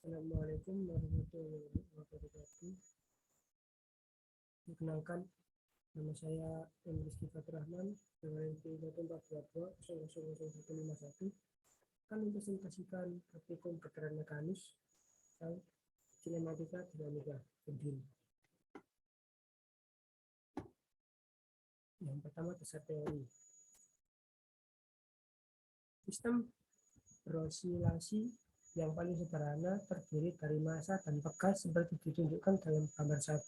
Assalamualaikum warahmatullahi wabarakatuh. Perkenalkan, nama saya Rizky Fatur Rahman dengan IP 142200051 akan mempresentasikan praktikum kedokteran mekanis atau kinematika dinamika bendil. Yang pertama, dasar teori. Sistem berosilasi yang paling sederhana terdiri dari massa dan pegas seperti ditunjukkan dalam gambar 1.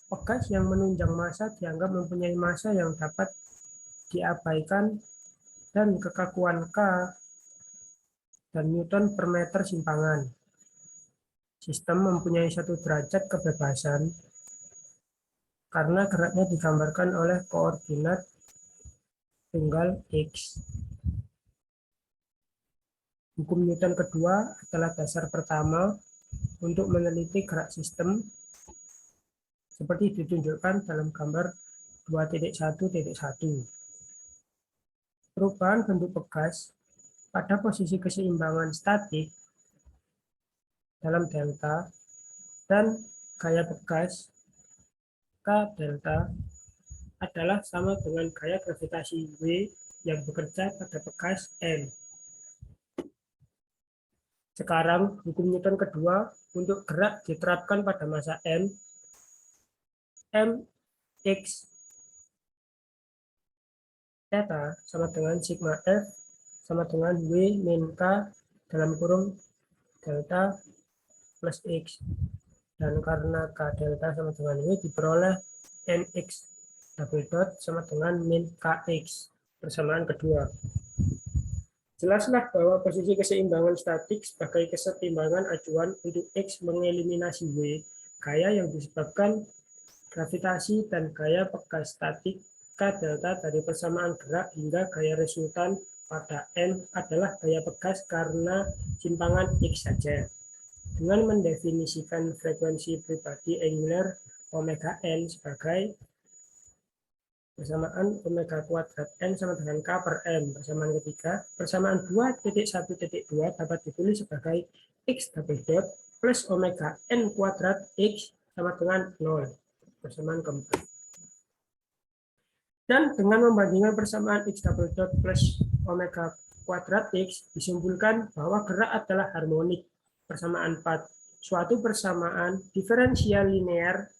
Pegas yang menunjang massa dianggap mempunyai massa yang dapat diabaikan dan kekakuan K dan Newton per meter simpangan. Sistem mempunyai satu derajat kebebasan karena geraknya digambarkan oleh koordinat tunggal X. Hukum Newton kedua adalah dasar pertama untuk meneliti gerak sistem seperti ditunjukkan dalam gambar 2.1.1. Perubahan bentuk pegas pada posisi keseimbangan statik dalam delta dan gaya pegas K delta adalah sama dengan gaya gravitasi W yang bekerja pada pegas M. Sekarang hukum Newton kedua untuk gerak diterapkan pada massa M. Mx theta sama dengan sigma F sama dengan W min K dalam kurung delta plus X. Dan karena K delta sama dengan W diperoleh Mx double dot sama dengan min Kx persamaan kedua. Jelaslah bahwa posisi keseimbangan statik sebagai kesetimbangan acuan untuk X mengeliminasi W, gaya yang disebabkan gravitasi dan gaya pegas statik K delta dari persamaan gerak hingga gaya resultan pada M adalah gaya pegas karena simpangan X saja. Dengan mendefinisikan frekuensi pribadi angular omega n sebagai persamaan omega kuadrat n sama dengan K per M. Persamaan ketiga, persamaan 2.1.2 dapat ditulis sebagai X double dot plus omega n kuadrat X sama dengan 0. Persamaan keempat. Dan dengan membandingkan persamaan X double dot plus omega kuadrat X, disimpulkan bahwa gerak adalah harmonik. Persamaan 4. Suatu persamaan diferensial linear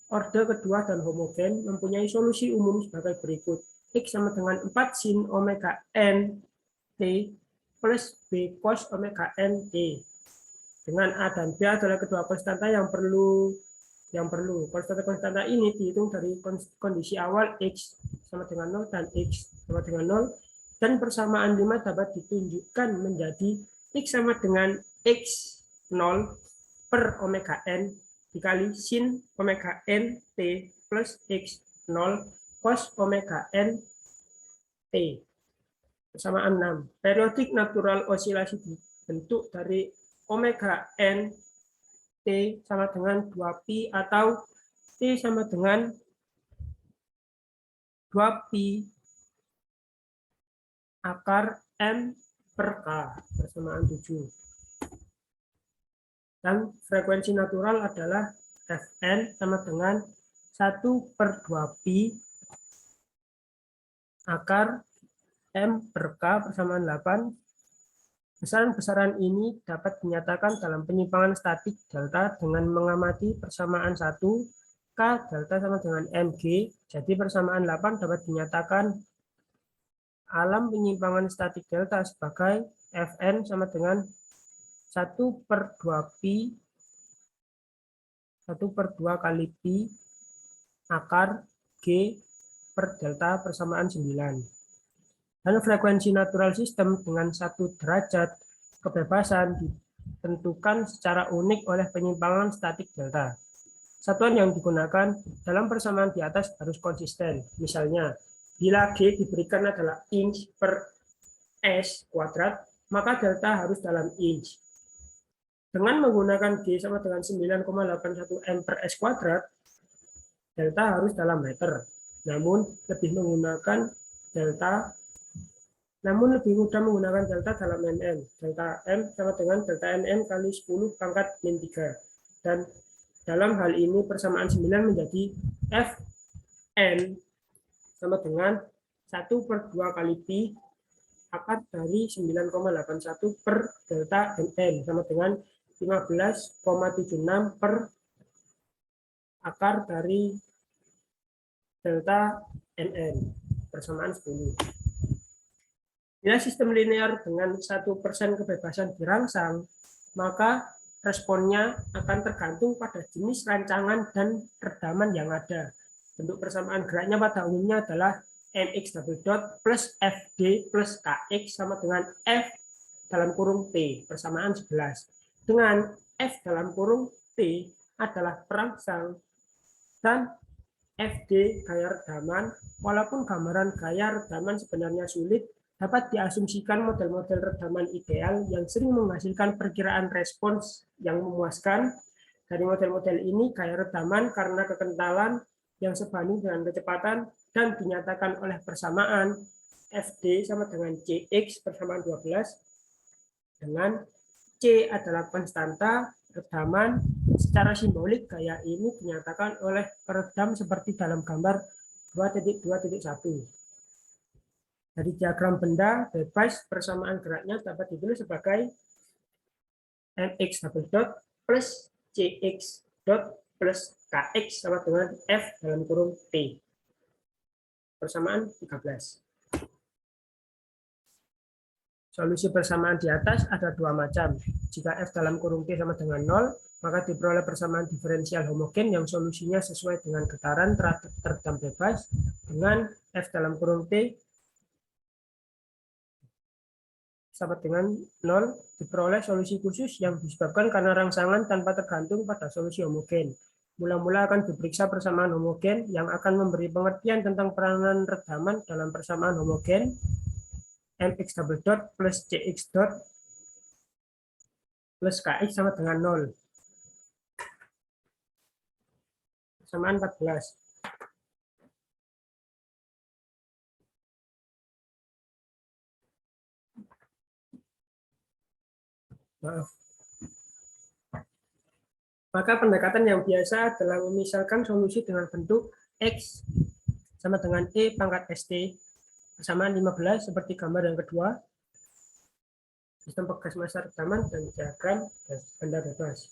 orde kedua dan homogen mempunyai solusi umum sebagai berikut. X sama dengan 4 sin omega n T plus B cos omega n T. Dengan A dan B adalah kedua konstanta yang perlu. Konstanta ini dihitung dari kondisi awal X sama dengan 0 dan X sama dengan 0. Dan persamaan 5 dapat ditunjukkan menjadi X sama dengan X0 per omega n dikali sin omega n T plus X0 cos omega n T. Persamaan 6. Periodik natural osilasi dibentuk dari omega n T sama dengan 2pi atau T sama dengan 2pi akar M per K, persamaan 7. Dan frekuensi natural adalah Fn sama dengan 1 per 2pi akar M per K persamaan 8. Besaran-besaran ini dapat dinyatakan dalam penyimpangan statik delta dengan mengamati persamaan 1 K delta sama dengan Mg. Jadi persamaan 8 dapat dinyatakan alam penyimpangan statik delta sebagai Fn sama dengan 1 per 2pi 1 per 2 kali pi akar G per delta persamaan 9. Dan frekuensi natural sistem dengan 1 derajat kebebasan ditentukan secara unik oleh penyimpangan statik delta. Satuan yang digunakan dalam persamaan di atas harus konsisten. Misalnya, bila G diberikan adalah inch per S kuadrat, maka delta harus dalam inch. Dengan menggunakan G sama dengan 9,81 M per S kuadrat, delta harus dalam meter. Namun, lebih menggunakan delta Namun lebih mudah menggunakan delta dalam NM. Delta M sama dengan delta NM kali 10 pangkat min 3. Dan dalam hal ini persamaan 9 menjadi Fn sama dengan 1/2 kali pi akar dari 9,81 per delta NN sama dengan 15,76 per akar dari delta NN persamaan 10. Bila sistem linear dengan 1% kebebasan dirangsang, maka responnya akan tergantung pada jenis rancangan dan redaman yang ada. Bentuk persamaan geraknya pada umumnya adalah mx double dot plus fd plus kx sama dengan f dalam kurung t persamaan 11. Dengan f dalam kurung t adalah perangsang dan fd gaya redaman. Walaupun gambaran gaya redaman sebenarnya sulit, dapat diasumsikan model-model redaman ideal yang sering menghasilkan perkiraan respons yang memuaskan. Dari model-model ini, gaya redaman karena kekentalan yang sebanding dengan kecepatan dan dinyatakan oleh persamaan Fd sama dengan Cx persamaan 12 dengan C adalah konstanta redaman. Secara simbolik, gaya ini dinyatakan oleh peredam seperti dalam gambar 2.2.1. Dari diagram benda bebas, persamaan geraknya dapat ditulis sebagai mx double dot plus cx dot plus kx sama dengan f dalam kurung t. Persamaan 13. Solusi persamaan di atas ada dua macam. Jika f dalam kurung t sama dengan 0, maka diperoleh persamaan diferensial homogen yang solusinya sesuai dengan getaran teredam bebas dengan f dalam kurung t sama dengan 0, diperoleh solusi khusus yang disebabkan karena rangsangan tanpa tergantung pada solusi homogen. Mula-mula akan diperiksa persamaan homogen yang akan memberi pengertian tentang peranan redaman dalam persamaan homogen mx double dot plus cx dot plus kx sama dengan 0. Persamaan 14. Maaf. Maka pendekatan yang biasa adalah memisalkan solusi dengan bentuk X sama dengan E pangkat ST persamaan 15 seperti gambar yang kedua. Sistem pegas massa redaman dan diagram benda bebas.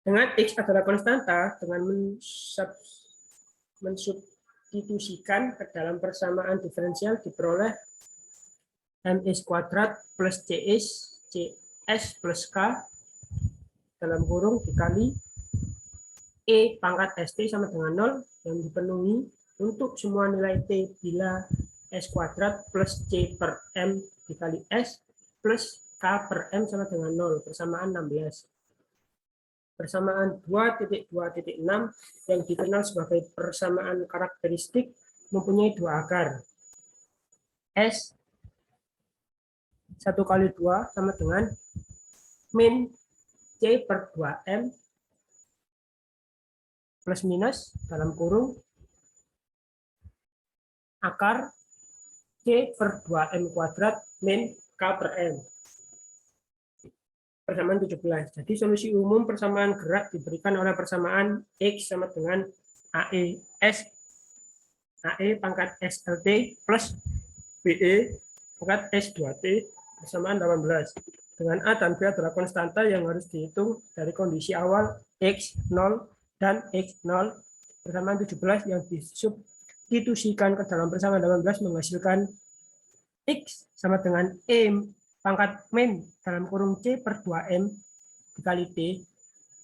Dengan X adalah konstanta, dengan mensubstitusikan ke dalam persamaan diferensial diperoleh ms kuadrat plus cs plus k dalam kurung dikali e pangkat st sama dengan 0 yang dipenuhi untuk semua nilai t bila s kuadrat plus c per m dikali s plus k per m sama dengan 0 persamaan 16. Persamaan 2.2.6 yang dikenal sebagai persamaan karakteristik mempunyai dua akar. S 1 kali 2 sama dengan min C per 2M plus minus dalam kurung akar C per 2M kuadrat min K per M. Persamaan 17. Jadi solusi umum persamaan gerak diberikan oleh persamaan X sama dengan AE pangkat SLT plus BE pangkat S2T persamaan 18. Dengan A dan B adalah konstanta yang harus dihitung dari kondisi awal X0 dan X0. Persamaan 17 yang disubstitusikan ke dalam persamaan 18 menghasilkan X sama dengan E pangkat min dalam kurung C per 2M dikali T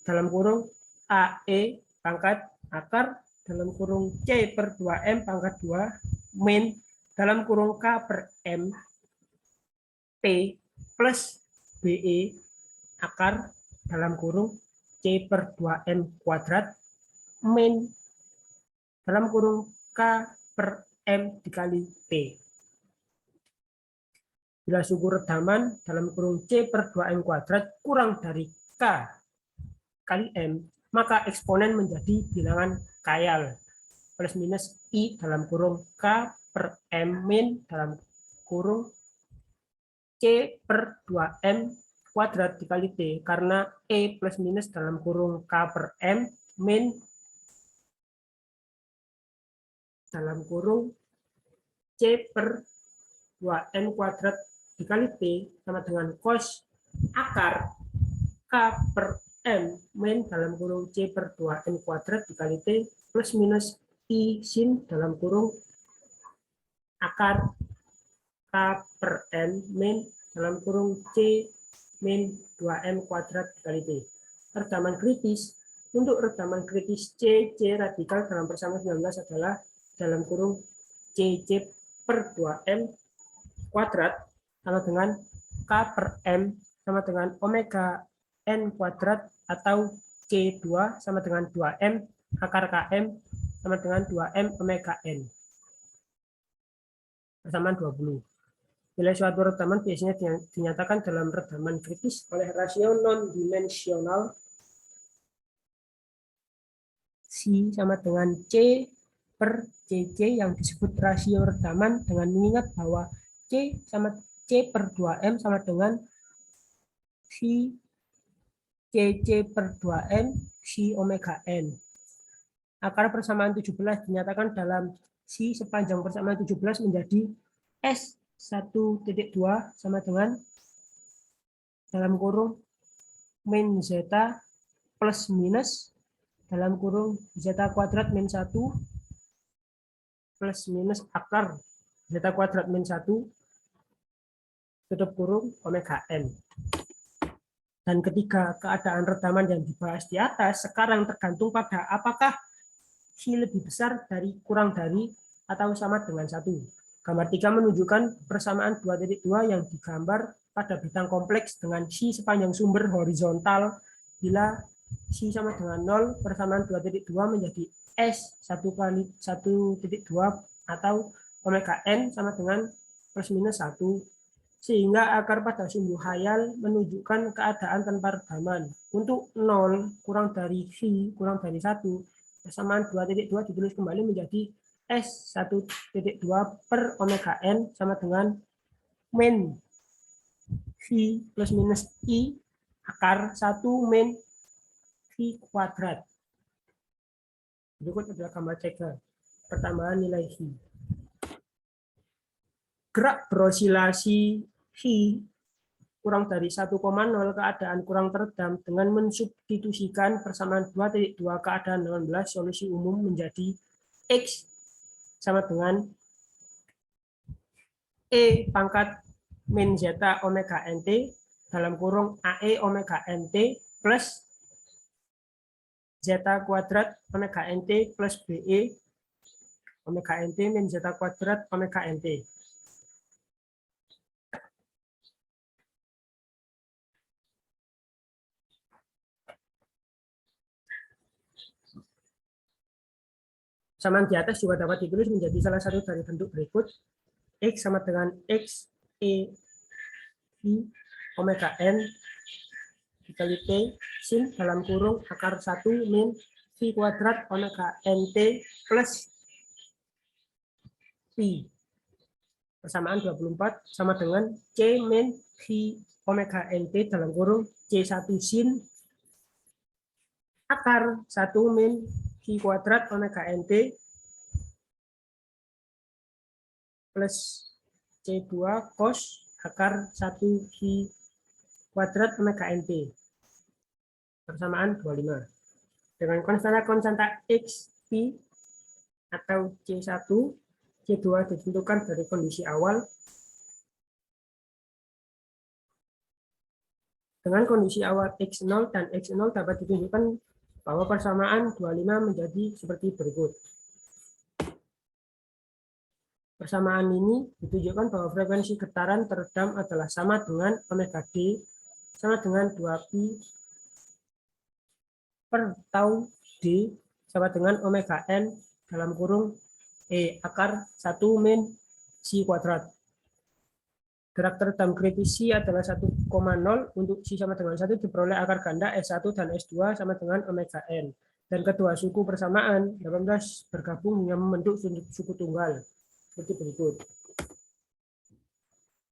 dalam kurung AE pangkat akar dalam kurung C per 2M pangkat 2 min dalam kurung K per M P plus BE akar dalam kurung C per 2M kuadrat min dalam kurung K per M dikali P. Bila suku redaman dalam kurung C per 2M kuadrat kurang dari K kali M, maka eksponen menjadi bilangan khayal plus minus I dalam kurung K per M min dalam kurung C per 2M kuadrat dikali T, karena E plus minus dalam kurung K per M min dalam kurung C per 2M kuadrat dikali T sama dengan cos akar K per M min dalam kurung C per 2M kuadrat dikali T plus minus I sin dalam kurung akar K per M min dalam kurung C min 2M kuadrat dikali T. Redaman kritis. Untuk redaman kritis C radikal dalam persamaan 19 adalah dalam kurung C per 2M kuadrat sama dengan K per M sama dengan omega N kuadrat atau C2 sama dengan 2M akar KM sama dengan 2M omega N. Persamaan 20. Nilai suatu redaman biasanya dinyatakan dalam redaman kritis oleh rasio non-dimensional C sama dengan C per CC yang disebut rasio redaman dengan mengingat bahwa C sama C per 2M sama dengan C CC per 2M C omega N. Akar persamaan 17 dinyatakan dalam C sepanjang persamaan 17 menjadi S1.2 sama dengan dalam kurung min zeta plus minus dalam kurung zeta kuadrat min 1 plus minus akar zeta kuadrat min 1 tutup kurung omega N. Dan ketiga keadaan redaman yang dibahas di atas sekarang tergantung pada apakah C lebih besar dari, kurang dari, atau sama dengan 1. Gambar 3 menunjukkan persamaan 2.2 yang digambar pada bidang kompleks dengan C sepanjang sumber horizontal. Bila C sama dengan 0, persamaan 2.2 menjadi S1 kali 1.2 atau omega N sama dengan plus minus 1. Sehingga akar pada sumbu khayal menunjukkan keadaan tanpa redaman. Untuk 0 kurang dari V kurang dari 1, persamaan 2.2 ditulis kembali menjadi S1.2 per omega N sama dengan min V plus minus I akar 1 min V kuadrat. Berikut adalah gambar ceker. Pertambahan nilai V. Gerak berosilasi V kurang dari 1,0 keadaan kurang teredam dengan mensubstitusikan persamaan 2.2 keadaan 18 solusi umum menjadi X sama dengan E pangkat min zeta omega NT dalam kurung AE omega NT plus zeta kuadrat omega NT plus BE omega NT min zeta kuadrat omega NT. Persamaan di atas juga dapat ditulis menjadi salah satu dari bentuk berikut. X sama dengan X E V omega N dikali T sin dalam kurung akar 1 min V kuadrat omega NT plus P. Persamaan 24 sama dengan C min V omega NT dalam kurung C1 sin akar 1 min V kuadrat omega NT plus C2 cos akar 1 V kuadrat omega NT. Persamaan 25. Dengan konstanta X, P, atau C1, C2 ditentukan dari kondisi awal. Dengan kondisi awal X0 dan X0 dapat ditunjukkan bahwa persamaan 25 menjadi seperti berikut. Persamaan ini ditunjukkan bahwa frekuensi getaran teredam adalah sama dengan omega D sama dengan 2pi per tau D sama dengan omega N dalam kurung E akar 1 min C kuadrat. Gerak teredam kritis C adalah 1,0 untuk C sama dengan 1 diperoleh akar ganda S1 dan S2 sama dengan omega N. Dan kedua suku persamaan 18 bergabung hingga membentuk suku tunggal. seperti berikut.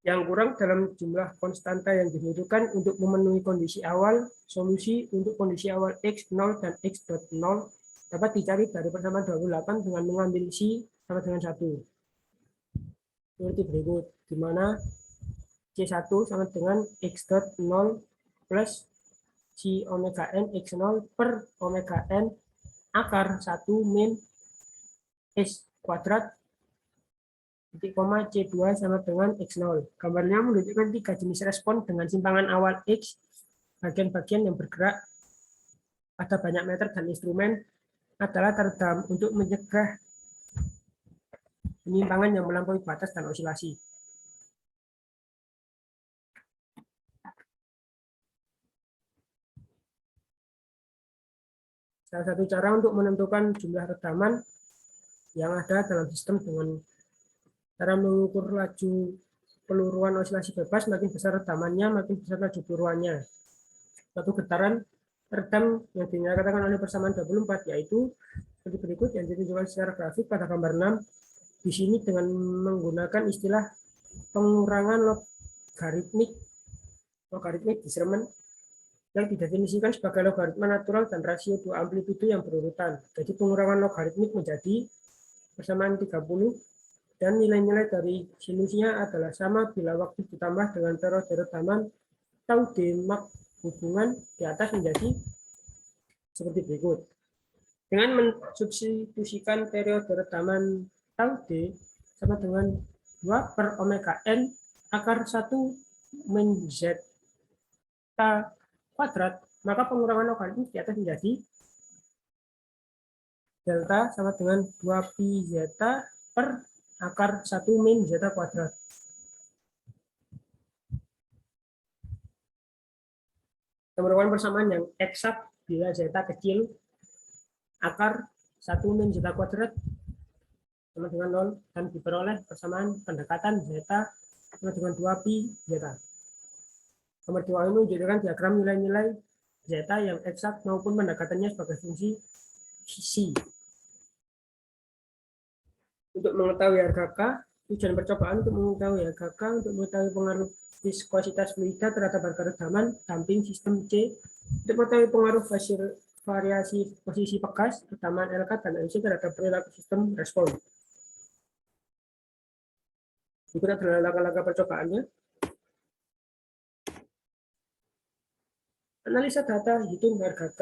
Yang kurang dalam jumlah konstanta yang dibutuhkan untuk memenuhi kondisi awal, solusi untuk kondisi awal x0 dan x.0 dapat dicari dari persamaan 28 dengan mengambil C sama dengan 1. Seperti berikut, di mana C1 sama dengan x.0 plus C omega n x0 per omega n akar 1 min S kuadrat titik koma C2 sama dengan X0. Gambarnya menunjukkan 3 jenis respon dengan simpangan awal X, bagian-bagian yang bergerak pada banyak meter dan instrumen adalah teredam untuk mencegah penyimpangan yang melampaui batas dan osilasi. Salah satu cara untuk menentukan jumlah redaman yang ada dalam sistem dengan cara mengukur laju peluruan osilasi bebas, makin besar redamannya, makin besar laju peluruannya. Suatu getaran redam yang dinyatakan oleh persamaan 24 yaitu seperti berikut yang ditunjukkan secara grafik pada gambar 6. Di sini dengan menggunakan istilah pengurangan logaritmik discernment yang didefinisikan sebagai logaritma natural dan rasio dua amplitudo yang berurutan. Jadi pengurangan logaritmik menjadi persamaan 30 dan nilai-nilai dari sinusnya adalah sama bila waktu ditambah dengan periode rekaman tau d mak hubungan di atas menjadi seperti berikut. Dengan mensubstitusikan periode rekaman tau d sama dengan 2 per omega n akar 1 min zeta kuadrat, maka pengurangan logaritmik di atas menjadi delta sama dengan 2 pi zeta per akar 1 min zeta kuadrat. Kita merupakan persamaan yang eksak bila zeta kecil, akar 1 min zeta kuadrat sama dengan 0 dan diperoleh persamaan pendekatan zeta sama dengan 2 pi zeta. Nomor 2 ini menunjukkan diagram nilai-nilai zeta yang eksak maupun pendekatannya sebagai fungsi C. Untuk mengetahui harga K, tujuan percobaan untuk mengetahui harga K untuk mengetahui pengaruh viskositas fluida terhadap harga redaman, damping sistem C, untuk mengetahui pengaruh variasi posisi pegas, redaman LK dan MC terhadap perilaku sistem respon. Berikut adalah langkah-langkah percobaannya. Analisa data hitung harga K.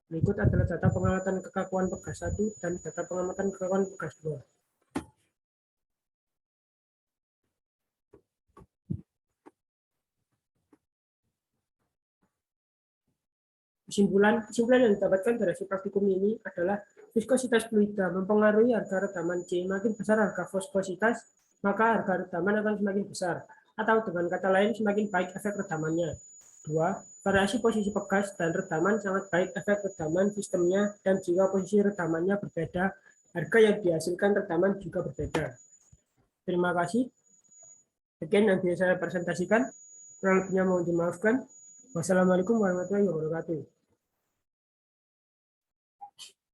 Berikut adalah data pengamatan kekakuan pegas 1 dan data pengamatan kekakuan pegas 2. Kesimpulan yang didapatkan dari hasil praktikum ini adalah viskositas fluida mempengaruhi harga redaman C. Makin besar harga viskositas, maka harga redaman akan semakin besar. Atau dengan kata lain, semakin baik efek redamannya. 2. Variasi posisi pegas dan redaman sangat baik efek redaman sistemnya, dan jika posisi redamannya berbeda, harga yang dihasilkan redaman juga berbeda. Terima kasih. Sekian yang bisa saya presentasikan. Kurang lebihnya mohon dimaafkan. Wassalamualaikum warahmatullahi wabarakatuh.